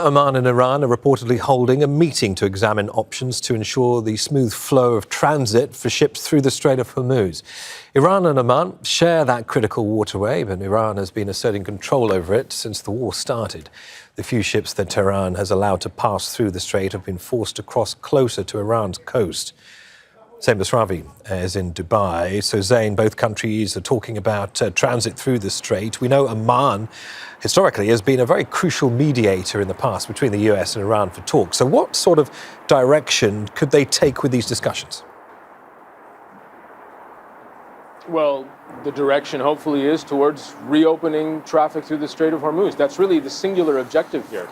Oman and Iran are reportedly holding a meeting to examine options to ensure the smooth flow of transit for ships through the Strait of Hormuz. Iran and Oman share that critical waterway, but Iran has been asserting control over it since the war started. The few ships that Tehran has allowed to pass through the strait have been forced to cross closer to Iran's coast. Zein Basravi is in Dubai. So, Zein, both countries are talking about transit through the strait. We know Oman historically has been a very crucial mediator in the past between the US and Iran for talks. So what sort of direction could they take with these discussions? Well, the direction hopefully is towards reopening traffic through the Strait of Hormuz. That's really the singular objective here.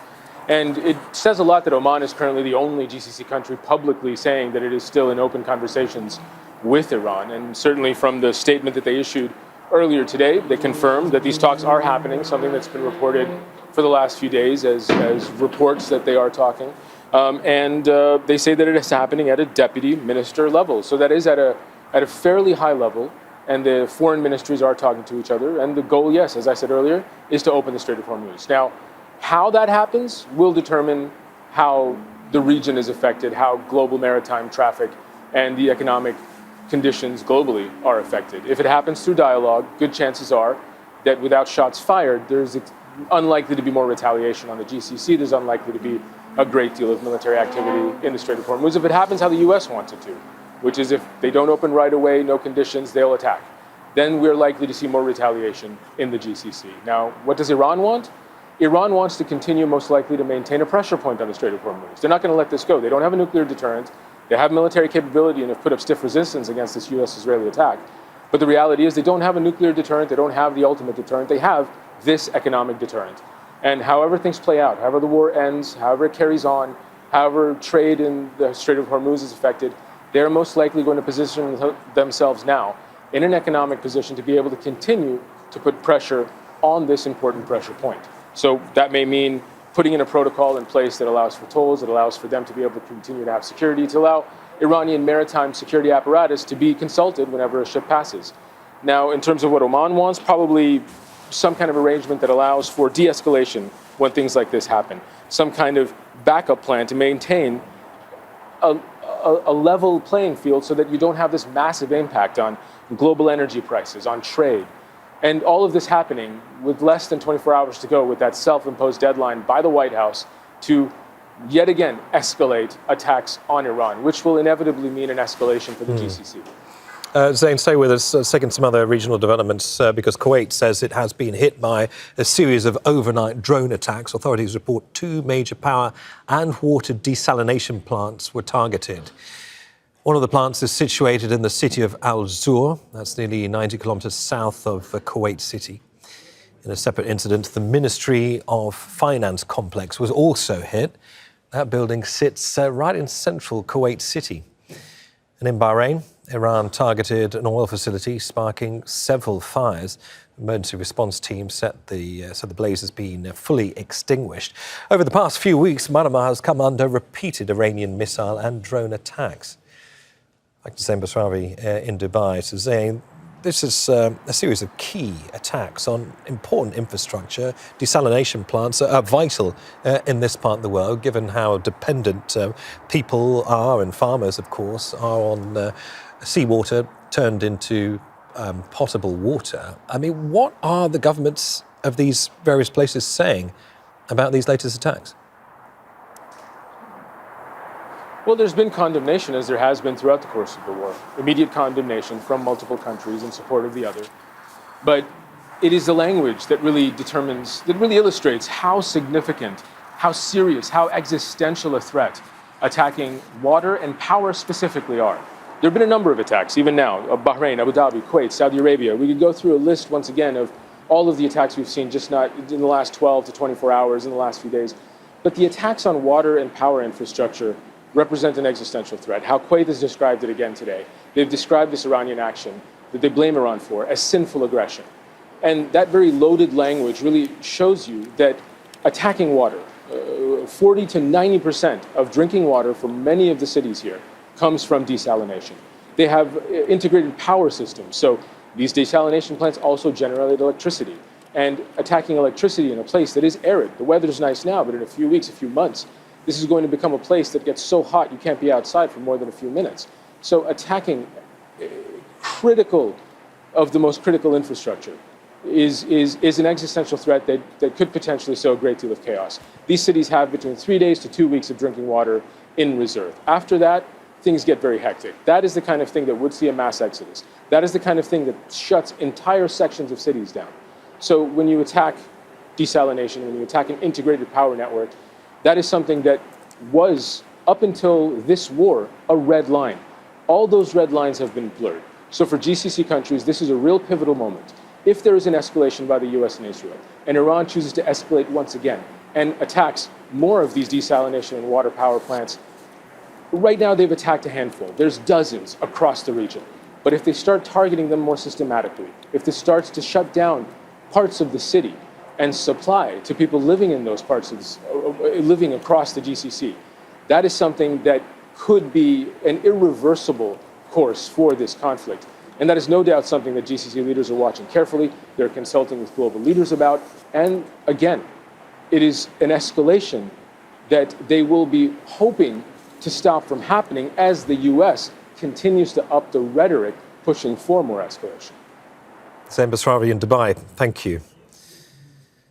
And it says a lot that Oman is currently the only GCC country publicly saying that it is still in open conversations with Iran. And certainly from the statement that they issued earlier today, they confirmed that these talks are happening, something that's been reported for the last few days as reports that they are talking. They say that it is happening at a deputy minister level. So that is at a fairly high level. And the foreign ministries are talking to each other. And the goal, yes, as I said earlier, is to open the Strait of Hormuz. Now, how that happens will determine how the region is affected, how global maritime traffic and the economic conditions globally are affected. If it happens through dialogue, good chances are that without shots fired, there's unlikely to be more retaliation on the GCC. There's unlikely to be a great deal of military activity in the Strait of Hormuz. If it happens how the US wants it to, which is if they don't open right away, no conditions, they'll attack, then we're likely to see more retaliation in the GCC. Now, what does Iran want? Iran wants to continue most likely to maintain a pressure point on the Strait of Hormuz. They're not going to let this go. They don't have a nuclear deterrent. They have military capability and have put up stiff resistance against this US-Israeli attack. But the reality is they don't have a nuclear deterrent. They don't have the ultimate deterrent. They have this economic deterrent. And however things play out, however the war ends, however it carries on, however trade in the Strait of Hormuz is affected, they're most likely going to position themselves now in an economic position to be able to continue to put pressure on this important pressure point. So that may mean putting in a protocol in place that allows for tolls, that allows for them to be able to continue to have security, to allow Iranian maritime security apparatus to be consulted whenever a ship passes. Now, in terms of what Oman wants, probably some kind of arrangement that allows for de-escalation when things like this happen. Some kind of backup plan to maintain a level playing field so that you don't have this massive impact on global energy prices, on trade. And all of this happening with less than 24 hours to go with that self-imposed deadline by the White House to yet again escalate attacks on Iran, which will inevitably mean an escalation for the GCC. Zein, stay with us, second some other regional developments, because Kuwait says it has been hit by a series of overnight drone attacks. Authorities report 2 major power and water desalination plants were targeted. One of the plants is situated in the city of Al-Zur. That's nearly 90 kilometers south of Kuwait City. In a separate incident, the Ministry of Finance complex was also hit. That building sits right in central Kuwait City. And in Bahrain, Iran targeted an oil facility, sparking several fires. Emergency response team said the blaze has been fully extinguished. Over the past few weeks, Myanmar has come under repeated Iranian missile and drone attacks. Back to Zein Basravi in Dubai. So, Zein, this is a series of key attacks on important infrastructure. Desalination plants are vital in this part of the world, given how dependent people are, and farmers, of course, are on seawater turned into potable water. I mean, what are the governments of these various places saying about these latest attacks? Well, there's been condemnation, as there has been throughout the course of the war. Immediate condemnation from multiple countries in support of the other. But it is the language that really illustrates how significant, how serious, how existential a threat attacking water and power specifically are. There have been a number of attacks, even now, of Bahrain, Abu Dhabi, Kuwait, Saudi Arabia. We could go through a list once again of all of the attacks we've seen just not in the last 12 to 24 hours, in the last few days. But the attacks on water and power infrastructure represent an existential threat. How Kuwait has described it again today. They've described this Iranian action that they blame Iran for as sinful aggression. And that very loaded language really shows you that attacking water, 40 to 90% of drinking water for many of the cities here comes from desalination. They have integrated power systems. So these desalination plants also generate electricity. and attacking electricity in a place that is arid. The weather's nice now, but in a few weeks, a few months, this is going to become a place that gets so hot you can't be outside for more than a few minutes. So attacking critical of the most critical infrastructure is an existential threat that could potentially sow a great deal of chaos. These cities have between 3 days to 2 weeks of drinking water in reserve. After that, things get very hectic. That is the kind of thing that would see a mass exodus. That is the kind of thing that shuts entire sections of cities down. So when you attack desalination, when you attack an integrated power network, that is something that was, up until this war, a red line. All those red lines have been blurred. So for GCC countries, this is a real pivotal moment. If there is an escalation by the US and Israel, and Iran chooses to escalate once again and attacks more of these desalination and water power plants, right now they've attacked a handful. There's dozens across the region. But if they start targeting them more systematically, if this starts to shut down parts of the city and supply to people living in those parts of living across the GCC, that is something that could be an irreversible course for this conflict. And that is no doubt something that GCC leaders are watching carefully, they're consulting with global leaders about, and again, it is an escalation that they will be hoping to stop from happening as the US continues to up the rhetoric pushing for more escalation. Zein Basravi in Dubai, thank you.